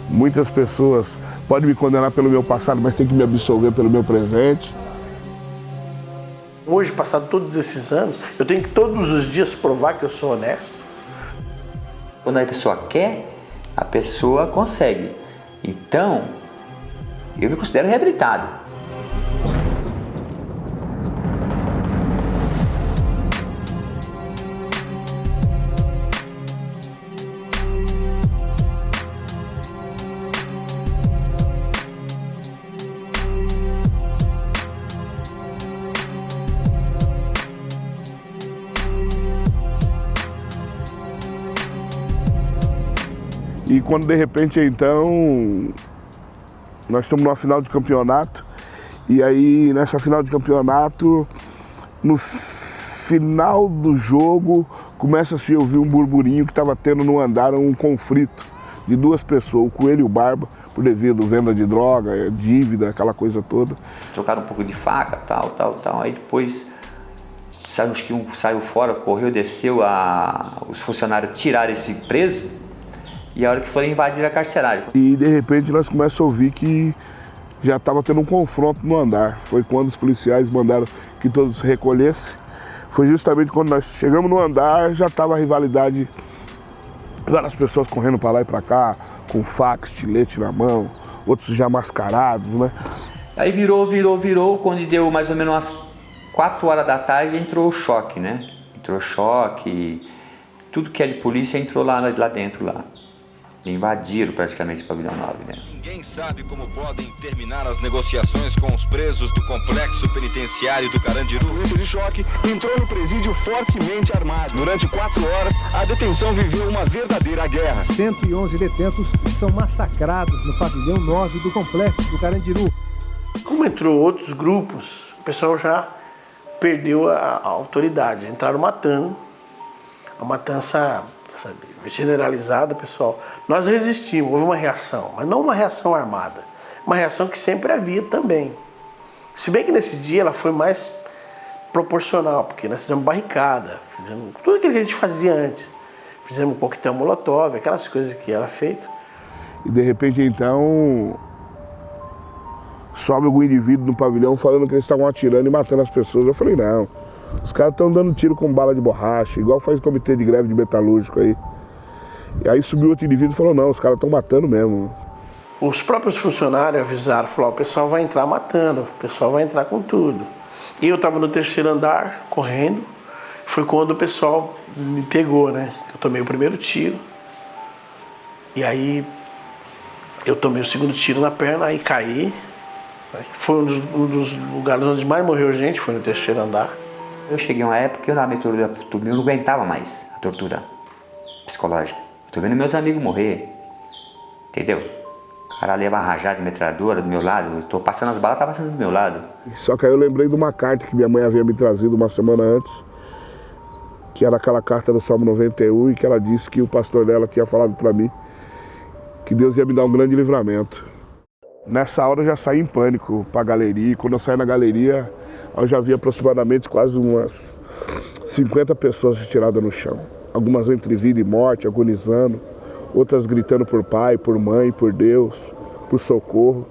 Muitas pessoas podem me condenar pelo meu passado, mas tem que me absolver pelo meu presente. Hoje, passado todos esses anos, eu tenho que todos os dias provar que eu sou honesto. Quando a pessoa quer, a pessoa consegue. Então, eu me considero reabilitado. E quando de repente, então, nós estamos numa final de campeonato, e aí nessa final de campeonato, no final do jogo, começa a se ouvir um burburinho que estava tendo no andar um conflito de duas pessoas, o Coelho e o Barba, por devido à venda de droga, dívida, aquela coisa toda. Trocaram um pouco de faca, tal, aí depois acho que um saiu fora, correu, desceu, os funcionários tiraram esse preso, e a hora que foi invadir a carcerária. E de repente nós começamos a ouvir que já estava tendo um confronto no andar. Foi quando os policiais mandaram que todos se recolhessem. Foi justamente quando nós chegamos no andar, já estava a rivalidade, várias pessoas correndo para lá e para cá, com faca, estilete na mão, outros já mascarados, né? Aí virou, quando deu mais ou menos umas 4 horas da tarde, entrou o choque, né? Entrou choque, tudo que é de polícia entrou lá dentro lá. Invadiram praticamente o pavilhão 9, né? Ninguém sabe como podem terminar as negociações com os presos do complexo penitenciário do Carandiru. A polícia de choque entrou no presídio fortemente armado. Durante 4 horas, a detenção viveu uma verdadeira guerra. 111 detentos são massacrados no pavilhão 9 do complexo do Carandiru. Como entrou outros grupos, o pessoal já perdeu a autoridade. Entraram matando, a matança, sabe, generalizada, pessoal. Nós resistimos, houve uma reação, mas não uma reação armada, uma reação que sempre havia também. Se bem que nesse dia ela foi mais proporcional, porque nós fizemos barricada, fizemos tudo aquilo que a gente fazia antes. Fizemos coquetel molotov, aquelas coisas que era feito. E de repente então sobe algum indivíduo no pavilhão falando que eles estavam atirando e matando as pessoas. Eu falei, não, os caras estão dando tiro com bala de borracha, igual faz o comitê de greve de metalúrgico aí. E aí subiu outro indivíduo e falou, não, os caras estão matando mesmo. Os próprios funcionários avisaram, falaram, o pessoal vai entrar matando, o pessoal vai entrar com tudo. E eu estava no 3º andar, correndo, foi quando o pessoal me pegou, né? Eu tomei o primeiro tiro, e aí eu tomei o segundo tiro na perna, aí caí. Foi um dos lugares onde mais morreu gente, foi no 3º andar. Eu cheguei a uma época que eu não aguentava mais a tortura psicológica. Eu tô vendo meus amigos morrer, entendeu? O cara leva a rajada de metralhadora do meu lado, eu tô passando as balas, tá passando do meu lado. Só que aí eu lembrei de uma carta que minha mãe havia me trazido uma semana antes, que era aquela carta do Salmo 91, e que ela disse que o pastor dela tinha falado para mim que Deus ia me dar um grande livramento. Nessa hora eu já saí em pânico para a galeria, e quando eu saí na galeria, eu já vi aproximadamente quase umas 50 pessoas estiradas no chão. Algumas entre vida e morte, agonizando, outras gritando por pai, por mãe, por Deus, por socorro.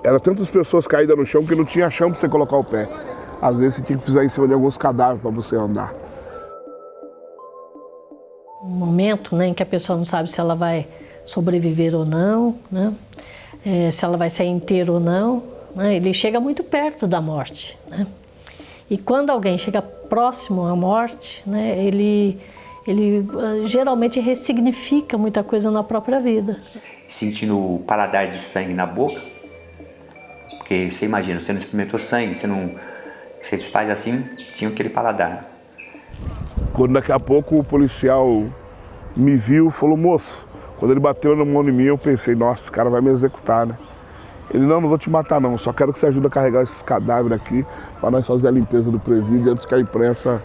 Era tantas pessoas caídas no chão que não tinha chão para você colocar o pé. Às vezes você tinha que pisar em cima de alguns cadáveres para você andar. Um momento, né, em que a pessoa não sabe se ela vai sobreviver ou não, né? Se ela vai sair inteira ou não, né? Ele chega muito perto da morte, né? E quando alguém chega próximo à morte, né, ele geralmente ressignifica muita coisa na própria vida. Sentindo o paladar de sangue na boca, porque você imagina, você não experimentou sangue, você faz assim, tinha aquele paladar. Quando daqui a pouco o policial me viu, falou, moço, quando ele bateu na mão em mim, eu pensei, nossa, esse cara vai me executar, né? Ele, não vou te matar não, só quero que você ajude a carregar esses cadáveres aqui para nós fazer a limpeza do presídio antes que a imprensa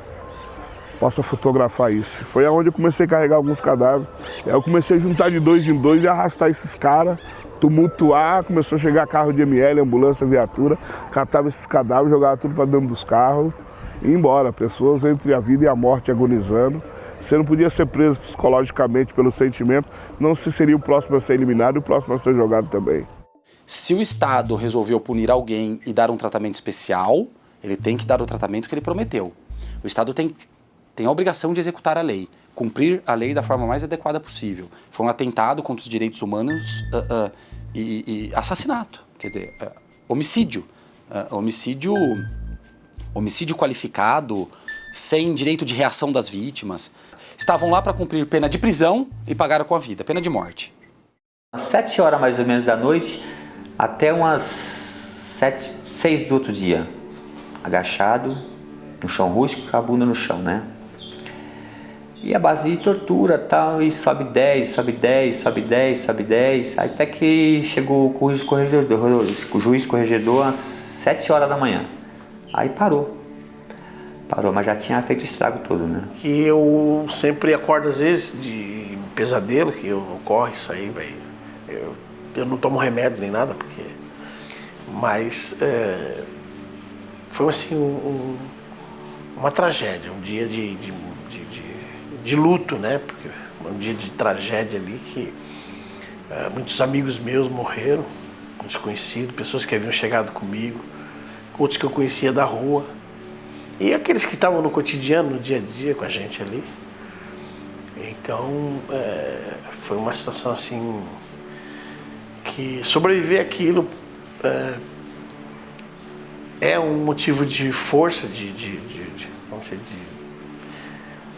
possa fotografar isso. Foi aonde eu comecei a carregar alguns cadáveres. Aí eu comecei a juntar de 2 em 2 e arrastar esses caras, tumultuar, começou a chegar carro de ML, ambulância, viatura, catava esses cadáveres, jogava tudo para dentro dos carros e ia embora. Pessoas entre a vida e a morte agonizando, Você não podia ser preso psicologicamente pelo sentimento, não se seria o próximo a ser eliminado e o próximo a ser jogado também. Se o Estado resolveu punir alguém e dar um tratamento especial, ele tem que dar o tratamento que ele prometeu. O Estado tem a obrigação de executar a lei, cumprir a lei da forma mais adequada possível. Foi um atentado contra os direitos humanos e assassinato, quer dizer, homicídio. Homicídio qualificado, sem direito de reação das vítimas. Estavam lá para cumprir pena de prisão e pagaram com a vida, pena de morte. Às 7 horas mais ou menos da noite, até umas 6 do outro dia, agachado no chão rústico, com a bunda no chão, né? E a base de tortura tal, e sobe 10, sobe 10, sobe 10, sobe 10, até que chegou o juiz corregedor às 7 horas da manhã. Aí parou, mas já tinha feito o estrago todo, né? Que eu sempre acordo às vezes de pesadelo, que ocorre isso aí, velho. Eu não tomo remédio nem nada, porque... Mas foi assim uma tragédia, um dia de luto, né? Porque um dia de tragédia ali que muitos amigos meus morreram, desconhecidos, pessoas que haviam chegado comigo, outros que eu conhecia da rua. E aqueles que estavam no cotidiano, no dia a dia com a gente ali. Então, foi uma situação assim, que sobreviver àquilo é um motivo de força, de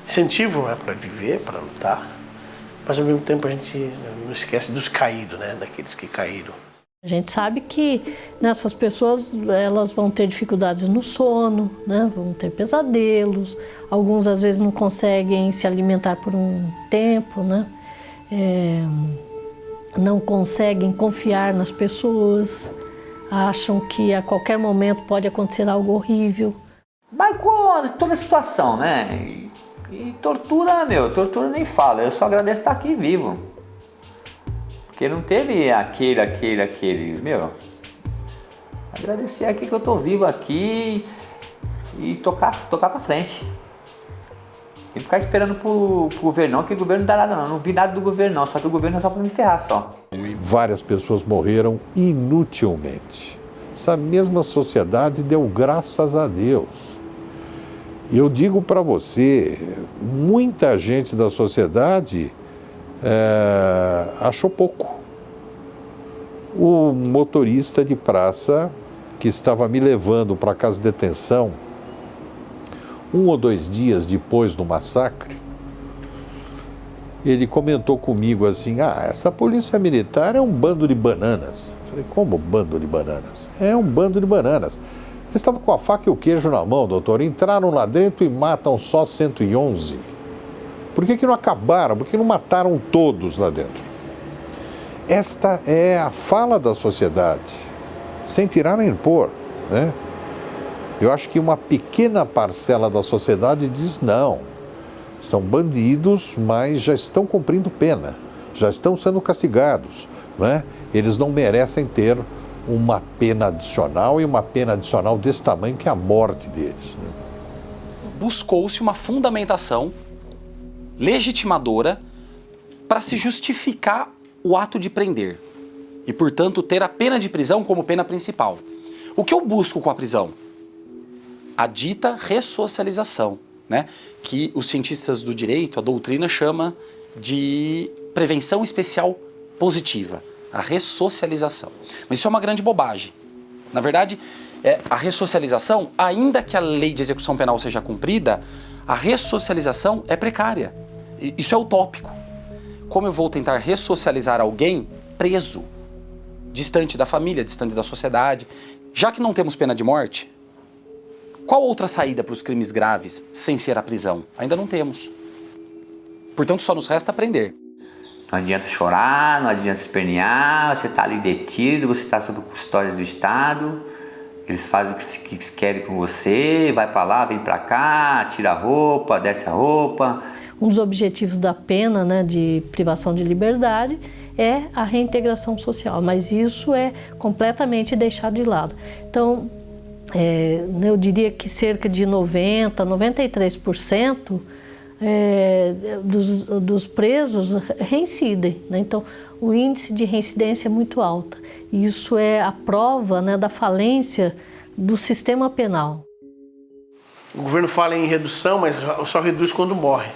incentivo, né, para viver, para lutar. Mas ao mesmo tempo a gente não esquece dos caídos, né, daqueles que caíram. A gente sabe que nessas pessoas elas vão ter dificuldades no sono, né? Vão ter pesadelos, alguns às vezes não conseguem se alimentar por um tempo, né? Não conseguem confiar nas pessoas, acham que a qualquer momento pode acontecer algo horrível. Mas com toda a situação, né? E tortura nem fala, eu só agradeço estar aqui vivo. Porque não teve aquele, meu. Agradecer aqui que eu tô vivo aqui e tocar pra frente. E ficar esperando pro governo, não, que o governo não dá nada não vi nada do governo não, só que o governo é só pra me ferrar só. Várias pessoas morreram inutilmente. Essa mesma sociedade deu graças a Deus. E eu digo para você, muita gente da sociedade achou pouco. O motorista de praça que estava me levando para a casa de detenção 1 ou 2 dias depois do massacre, ele comentou comigo assim, essa polícia militar é um bando de bananas. Eu falei, como bando de bananas? É um bando de bananas. Eles estavam com a faca e o queijo na mão, doutor, entraram lá dentro e matam só 111. Por que não acabaram? Por que não mataram todos lá dentro? Esta é a fala da sociedade, sem tirar nem pôr, né? Eu acho que uma pequena parcela da sociedade diz não, são bandidos, mas já estão cumprindo pena, já estão sendo castigados, né? Eles não merecem ter uma pena adicional e uma pena adicional desse tamanho que é a morte deles, né? Buscou-se uma fundamentação legitimadora para se justificar o ato de prender e, portanto, ter a pena de prisão como pena principal. O que eu busco com a prisão? A dita ressocialização, né? Que os cientistas do direito, a doutrina, chama de prevenção especial positiva, a ressocialização. Mas isso é uma grande bobagem. Na verdade, a ressocialização, ainda que a lei de execução penal seja cumprida, a ressocialização é precária. Isso é utópico. Como eu vou tentar ressocializar alguém preso, distante da família, distante da sociedade? Já que não temos pena de morte, qual outra saída para os crimes graves sem ser a prisão? Ainda não temos. Portanto, só nos resta prender. Não adianta chorar, não adianta espernear, você está ali detido, você está sob custódia do Estado, eles fazem o que querem com você, vai para lá, vem para cá, tira a roupa, desce a roupa. Um dos objetivos da pena, né, de privação de liberdade é a reintegração social, mas isso é completamente deixado de lado. Então, eu diria que cerca de 93% dos presos reincidem, né? Então, o índice de reincidência é muito alto. E isso é a prova, né, da falência do sistema penal. O governo fala em redução, mas só reduz quando morre.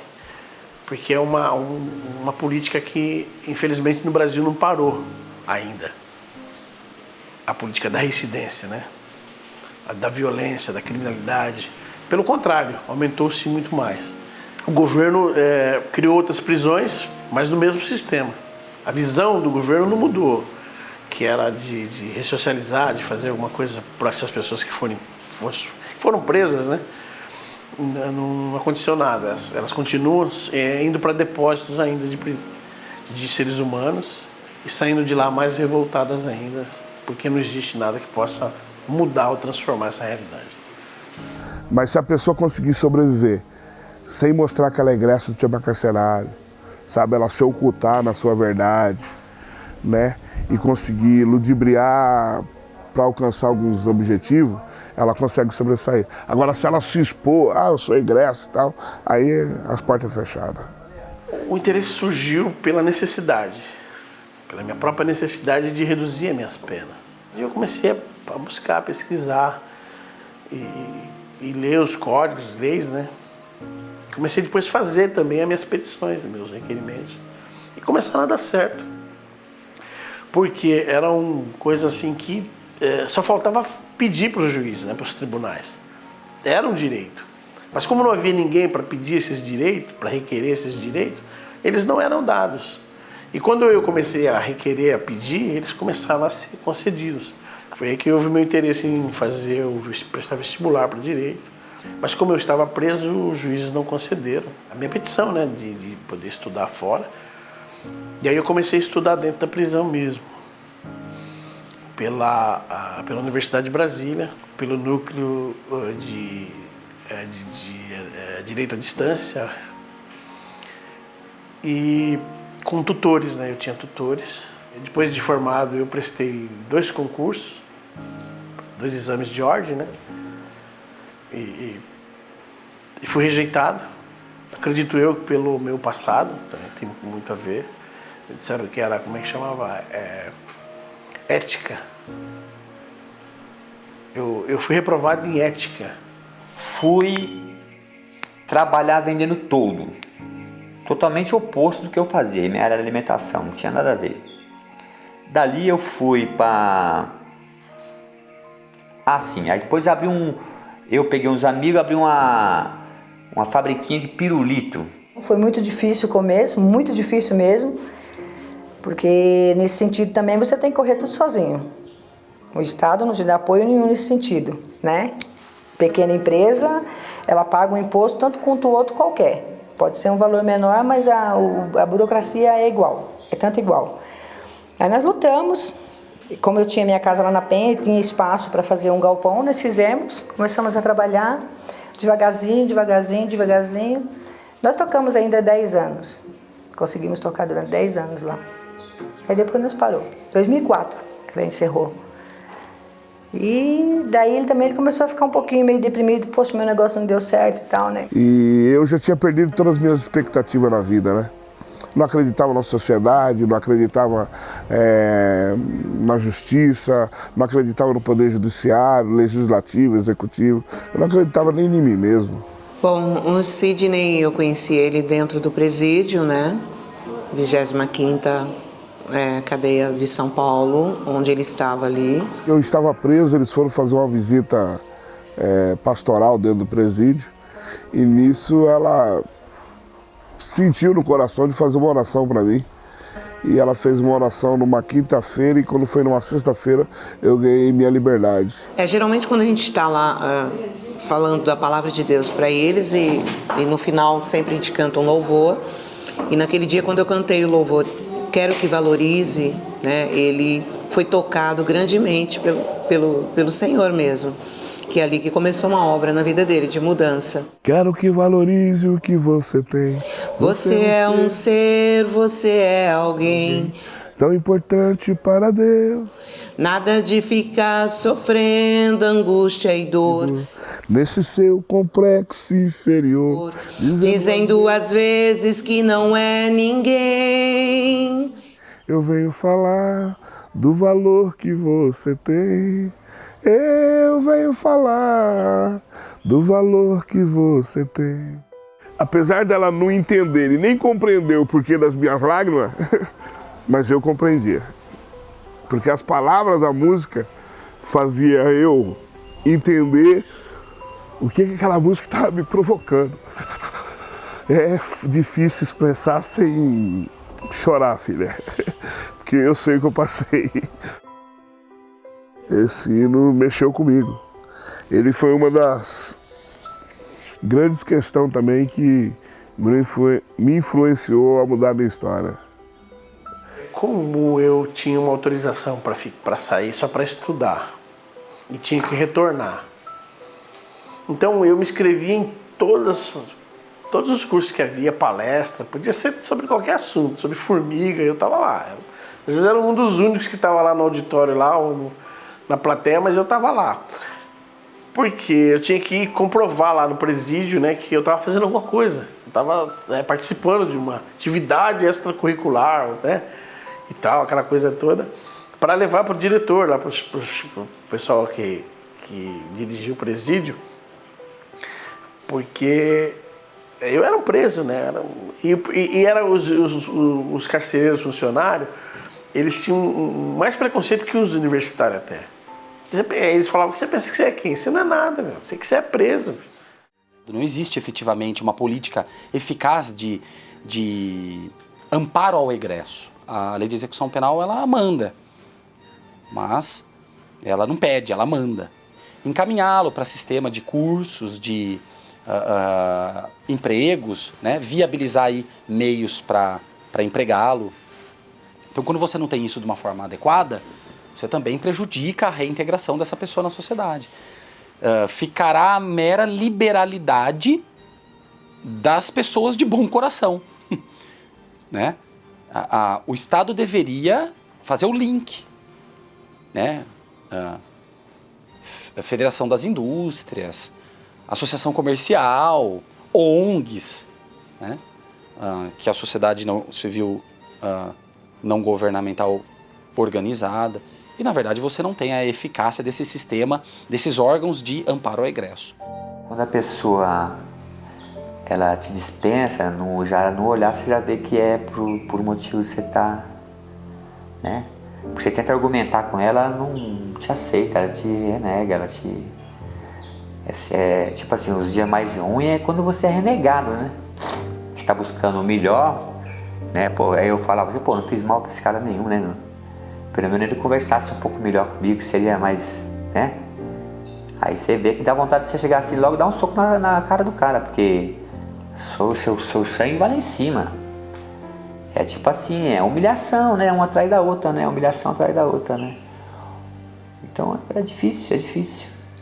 Porque é uma política que, infelizmente, no Brasil não parou ainda. A política da reincidência, né? Da violência, da criminalidade. Pelo contrário, aumentou-se muito mais. O governo criou outras prisões, mas no mesmo sistema. A visão do governo não mudou, que era de ressocializar, de fazer alguma coisa para essas pessoas que foram presas, né? Não aconteceu nada. Elas continuam indo para depósitos ainda de seres humanos e saindo de lá mais revoltadas ainda, porque não existe nada que possa mudar ou transformar essa realidade. Mas se a pessoa conseguir sobreviver sem mostrar que ela é egressa do sistema carcerário, sabe, ela se ocultar na sua verdade, né, e conseguir ludibriar para alcançar alguns objetivos, ela consegue sobressair. Agora, se ela se expor, eu sou egressa e tal, aí as portas fechadas. O interesse surgiu pela necessidade, pela minha própria necessidade de reduzir as minhas penas. E eu comecei a buscar, a pesquisar e ler os códigos, leis, né? Comecei depois a fazer também as minhas petições, meus requerimentos. E começaram a dar certo. Porque eram coisas assim que só faltava pedir para os juízes, né, para os tribunais. Era um direito. Mas como não havia ninguém para pedir esses direitos, para requerer esses direitos, eles não eram dados. E quando eu comecei a requerer, a pedir, eles começavam a ser concedidos. Foi aí que houve meu interesse em prestar vestibular para direito. Mas como eu estava preso, os juízes não concederam a minha petição, né, de poder estudar fora. E aí eu comecei a estudar dentro da prisão mesmo. Pela Universidade de Brasília, pelo núcleo de Direito à Distância e com tutores, né? Eu tinha tutores. Depois de formado, eu prestei 2 concursos, 2 exames de ordem, né? E fui rejeitado. Acredito eu que pelo meu passado, tem muito a ver. Me disseram que era, como é que chamava? Ética. Eu fui reprovado em ética. Fui trabalhar vendendo toldo. Totalmente oposto do que eu fazia. Minha área de alimentação, não tinha nada a ver. Dali eu fui para... aí depois eu peguei uns amigos, abri uma fabriquinha de pirulito. Foi muito difícil o começo, muito difícil mesmo. Porque nesse sentido também você tem que correr tudo sozinho. O Estado não te dá apoio nenhum nesse sentido, né? Pequena empresa, ela paga um imposto tanto quanto o outro qualquer. Pode ser um valor menor, mas a burocracia é igual, é tanto igual. Aí nós lutamos, e como eu tinha minha casa lá na Penha, tinha espaço para fazer um galpão, nós fizemos, começamos a trabalhar, devagarzinho, devagarzinho, devagarzinho. Nós tocamos ainda 10 anos, conseguimos tocar durante 10 anos lá. Aí depois nós parou, 2004 que ele encerrou. E daí ele começou a ficar um pouquinho meio deprimido, poxa, meu negócio não deu certo e tal, né? E eu já tinha perdido todas as minhas expectativas na vida, né? Não acreditava na sociedade, não acreditava na justiça, não acreditava no poder judiciário, legislativo, executivo. Eu não acreditava nem em mim mesmo. Bom, o Sidney, eu conheci ele dentro do presídio, né? 25ª cadeia de São Paulo, onde ele estava ali. Eu estava preso, eles foram fazer uma visita pastoral dentro do presídio e nisso ela sentiu no coração de fazer uma oração para mim. E ela fez uma oração numa quinta-feira e quando foi numa sexta-feira eu ganhei minha liberdade. Geralmente quando a gente está lá falando da palavra de Deus para eles e no final sempre a gente canta um louvor. E naquele dia quando eu cantei o louvor, Quero que Valorize, né, ele foi tocado grandemente pelo Senhor mesmo. Que é ali que começou uma obra na vida dele, de mudança. Quero que valorize o que você tem. Você é um ser, você é alguém tão importante para Deus. Nada de ficar sofrendo angústia e dor. nesse seu complexo inferior, dizendo às vezes que não é ninguém. Eu venho falar do valor que você tem. Eu venho falar do valor que você tem. Apesar dela não entender e nem compreender o porquê das minhas lágrimas, mas eu compreendia. Porque as palavras da música faziam eu entender o que aquela música estava me provocando. É difícil expressar sem chorar, filha, porque eu sei o que eu passei. Esse hino mexeu comigo. Ele foi uma das grandes questões também que me influenciou a mudar a minha história. Como eu tinha uma autorização para sair só para estudar e tinha que retornar, então eu me inscrevi em todos os cursos que havia, palestra, podia ser sobre qualquer assunto, sobre formiga, eu estava lá. Às vezes era um dos únicos que estava lá no auditório, lá, ou na plateia, mas eu estava lá. Porque eu tinha que comprovar lá no presídio, né, que eu estava fazendo alguma coisa. Eu estava participando de uma atividade extracurricular, né, e tal, aquela coisa toda, para levar para o diretor, lá para o pessoal que dirigiu o presídio, porque eu era um preso, né, e eram os carcereiros funcionários, eles tinham mais preconceito que os universitários até. Eles falavam que você pensa que você é quem? Você não é nada, meu. Você que você é preso. Não existe efetivamente uma política eficaz de amparo ao egresso. A lei de execução penal, ela manda, mas ela não pede, ela manda. Encaminhá-lo para sistema de cursos, de empregos, né? Viabilizar aí meios para empregá-lo. Então, quando você não tem isso de uma forma adequada, você também prejudica a reintegração dessa pessoa na sociedade. Ficará a mera liberalidade das pessoas de bom coração. Né? O Estado deveria fazer o link. Né? A Federação das Indústrias, Associação Comercial, ONGs, né? Que é a sociedade civil não governamental organizada. E, na verdade, você não tem a eficácia desse sistema, desses órgãos de amparo ao egresso. Quando a pessoa ela te dispensa, já no olhar você já vê que é por motivo que você está, né? Porque você tenta argumentar com ela, ela não te aceita, ela te renega, ela te... tipo assim, os dias mais ruins é quando você é renegado, né? Você está buscando o melhor, né? Pô, aí eu falava, pô, não fiz mal para esse cara nenhum, né? Pelo menos ele conversasse um pouco melhor comigo, seria mais, né? Aí você vê que dá vontade de você chegar assim logo e dar um soco na cara do cara, porque seu sangue vai lá em cima. É tipo assim, é humilhação, né? Uma atrás da outra, né? Humilhação atrás da outra, né? Então é difícil,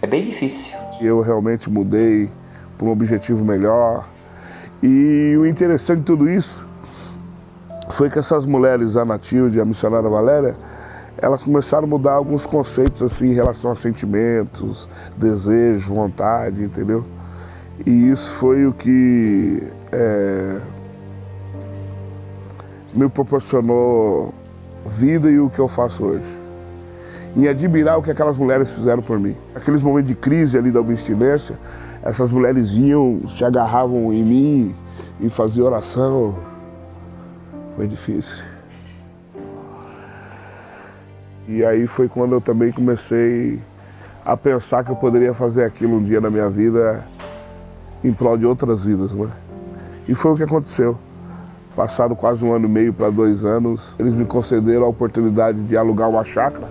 é bem difícil. Eu realmente mudei para um objetivo melhor. E o interessante de tudo isso foi que essas mulheres, a Natilde e a missionária Valéria, elas começaram a mudar alguns conceitos assim em relação a sentimentos, desejo, vontade, entendeu? E isso foi o que me proporcionou vida e o que eu faço hoje. Em admirar o que aquelas mulheres fizeram por mim. Aqueles momentos de crise ali da abstinência, essas mulheres vinham, se agarravam em mim e faziam oração. Foi difícil. E aí foi quando eu também comecei a pensar que eu poderia fazer aquilo um dia na minha vida em prol de outras vidas, né? E foi o que aconteceu. Passado quase 1 ano e meio para 2 anos, eles me concederam a oportunidade de alugar uma chácara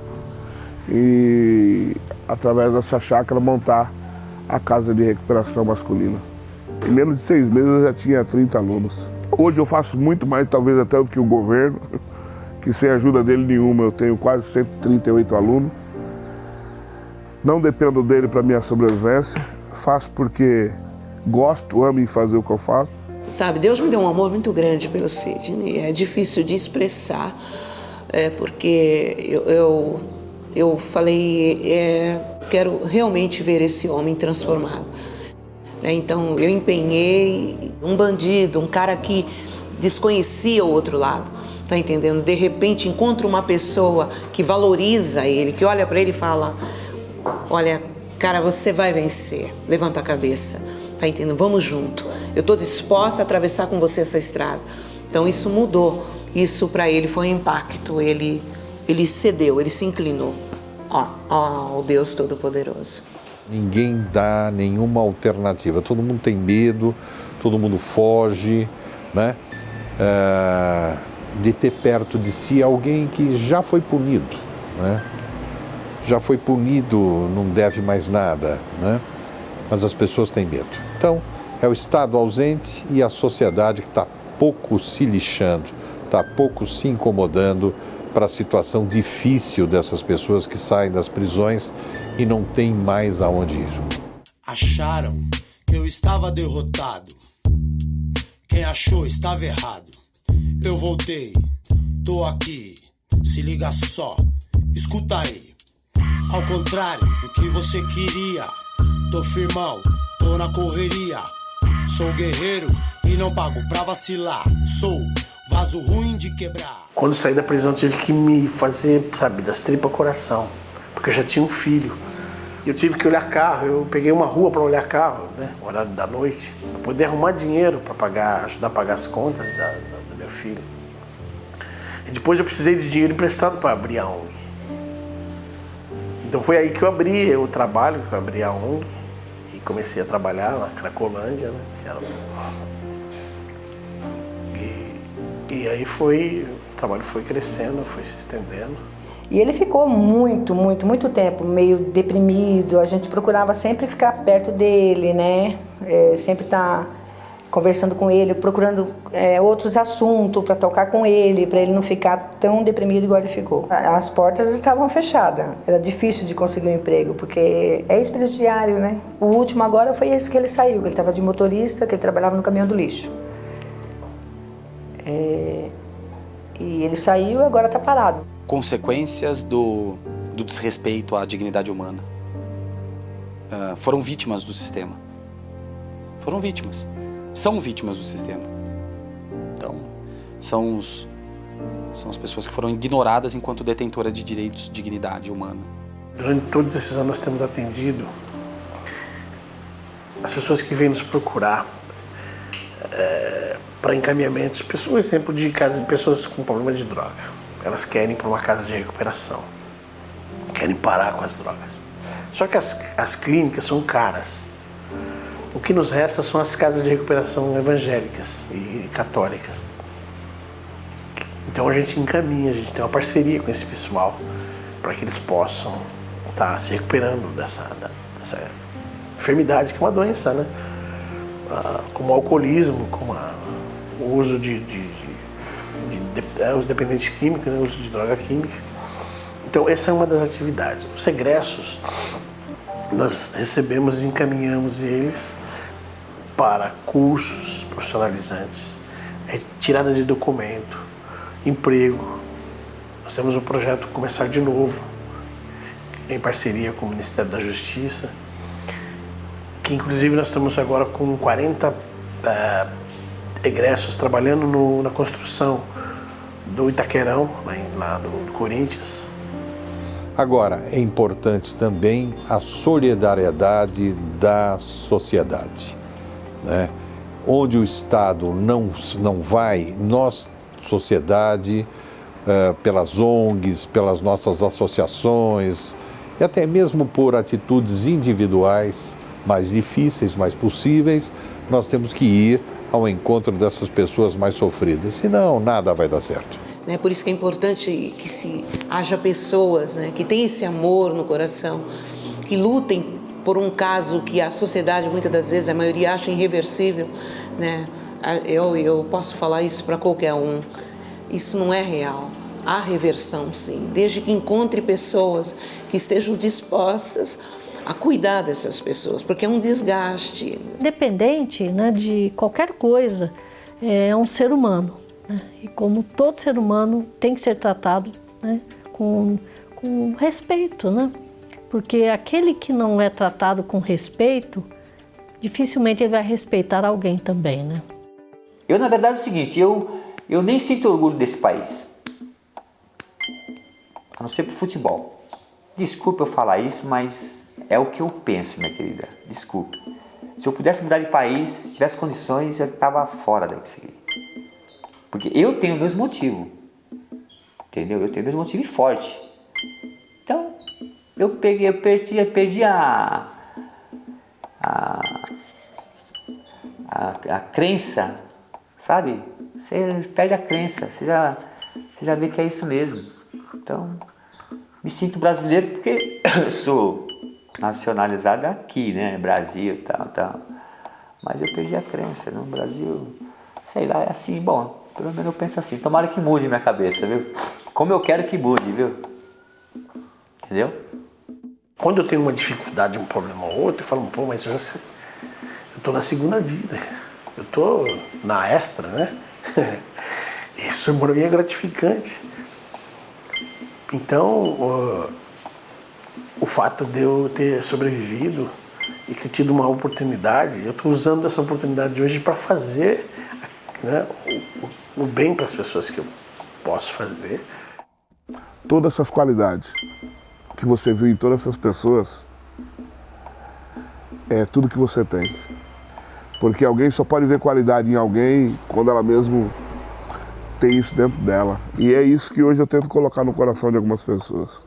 e, através dessa chácara, montar a casa de recuperação masculina. Em menos de 6 meses eu já tinha 30 alunos. Hoje eu faço muito mais, talvez até do que o governo, que sem ajuda dele nenhuma eu tenho quase 138 alunos. Não dependo dele para minha sobrevivência, faço porque gosto, amo em fazer o que eu faço. Sabe, Deus me deu um amor muito grande pelo Sidney, é difícil de expressar, porque eu falei, Quero realmente ver esse homem transformado. Então eu empenhei um bandido, um cara que desconhecia o outro lado, tá entendendo? De repente encontra uma pessoa que valoriza ele, que olha para ele e fala: olha, cara, você vai vencer, levanta a cabeça, tá entendendo? Vamos junto, eu estou disposta a atravessar com você essa estrada. Então isso mudou, isso para ele foi um impacto, ele cedeu, ele se inclinou ao Deus Todo-Poderoso. Ninguém dá nenhuma alternativa, todo mundo tem medo, todo mundo foge, né? De ter perto de si alguém que já foi punido, né? Já foi punido, não deve mais nada, né? Mas as pessoas têm medo. Então, é o Estado ausente e a sociedade que está pouco se lixando, está pouco se incomodando para a situação difícil dessas pessoas que saem das prisões e não tem mais aonde ir. Acharam que eu estava derrotado. Quem achou estava errado. Eu voltei, tô aqui, se liga só, escuta aí. Ao contrário do que você queria, tô firmão, tô na correria. Sou guerreiro e não pago pra vacilar. Sou vaso ruim de quebrar. Quando saí da prisão tive que me fazer, sabe, das tripas coração, porque eu já tinha um filho. Eu tive que olhar carro, eu peguei uma rua para olhar carro, né, no horário da noite, para poder arrumar dinheiro para ajudar a pagar as contas do meu filho. E depois eu precisei de dinheiro emprestado para abrir a ONG. Então foi aí que eu abri o trabalho, que eu abri a ONG e comecei a trabalhar na Cracolândia, né, que era... E aí o trabalho foi crescendo, foi se estendendo. E ele ficou muito tempo meio deprimido. A gente procurava sempre ficar perto dele, né? Sempre estar conversando com ele, procurando outros assuntos para tocar com ele, para ele não ficar tão deprimido igual ele ficou. As portas estavam fechadas, era difícil de conseguir um emprego, porque é ex-presidiário, né? O último agora foi esse que ele saiu, que ele estava de motorista, que ele trabalhava no caminhão do lixo. E ele saiu e agora está parado. Consequências do desrespeito à dignidade humana. Foram vítimas do sistema. Foram vítimas. São vítimas do sistema. Então, são as pessoas que foram ignoradas enquanto detentoras de direitos de dignidade humana. Durante todos esses anos nós temos atendido as pessoas que vêm nos procurar para encaminhamentos, por exemplo, de pessoas com problema de droga. Elas querem ir para uma casa de recuperação, querem parar com as drogas. Só que as clínicas são caras. O que nos resta são as casas de recuperação evangélicas e católicas. Então a gente encaminha, a gente tem uma parceria com esse pessoal para que eles possam estar se recuperando dessa enfermidade, que é uma doença, né? Como o alcoolismo, como o uso os dependentes químicos, né? O uso de droga química. Então essa é uma das atividades. Os egressos, nós recebemos e encaminhamos eles para cursos profissionalizantes, retirada de documento, emprego. Nós temos um projeto Começar de Novo, em parceria com o Ministério da Justiça, que inclusive nós estamos agora com 40 egressos trabalhando na construção do Itaquerão, lá do Corinthians. Agora, é importante também a solidariedade da sociedade, né? Onde o Estado não vai, nós, sociedade, pelas ONGs, pelas nossas associações, e até mesmo por atitudes individuais mais difíceis, mais possíveis, nós temos que ir ao encontro dessas pessoas mais sofridas, senão nada vai dar certo. Por isso que é importante que haja pessoas, né, que tenham esse amor no coração, que lutem por um caso que a sociedade, muitas das vezes, a maioria acha irreversível, né? Eu posso falar isso para qualquer um. Isso não é real. Há reversão, sim, desde que encontre pessoas que estejam dispostas a cuidar dessas pessoas, porque é um desgaste. Independente, né, de qualquer coisa, é um ser humano. Né? E como todo ser humano tem que ser tratado, né, com respeito, né? Porque aquele que não é tratado com respeito, dificilmente ele vai respeitar alguém também, né? Eu, na verdade, é o seguinte, eu nem sinto orgulho desse país. A não ser pro futebol. Desculpa eu falar isso, mas é o que eu penso, minha querida. Desculpe. Se eu pudesse mudar de país, se tivesse condições, eu estava fora daqui. Porque eu tenho meus motivos. Entendeu? Eu tenho meus motivos fortes. Então, eu perdi a crença, sabe? Você perde a crença, você já vê que é isso mesmo. Então, me sinto brasileiro porque eu sou nacionalizado aqui, né? Brasil, tal. Mas eu perdi a crença no Brasil, sei lá, é assim, bom, pelo menos eu penso assim, tomara que mude minha cabeça, viu? Como eu quero que mude, viu? Entendeu? Quando eu tenho uma dificuldade, um problema ou outro, eu falo, pô, mas eu tô na segunda vida, eu tô na extra, né? Isso para mim é gratificante. Então, o fato de eu ter sobrevivido e ter tido uma oportunidade, eu estou usando essa oportunidade hoje para fazer, né, o bem para as pessoas que eu posso fazer. Todas essas qualidades que você viu em todas essas pessoas é tudo que você tem. Porque alguém só pode ver qualidade em alguém quando ela mesmo tem isso dentro dela. E é isso que hoje eu tento colocar no coração de algumas pessoas.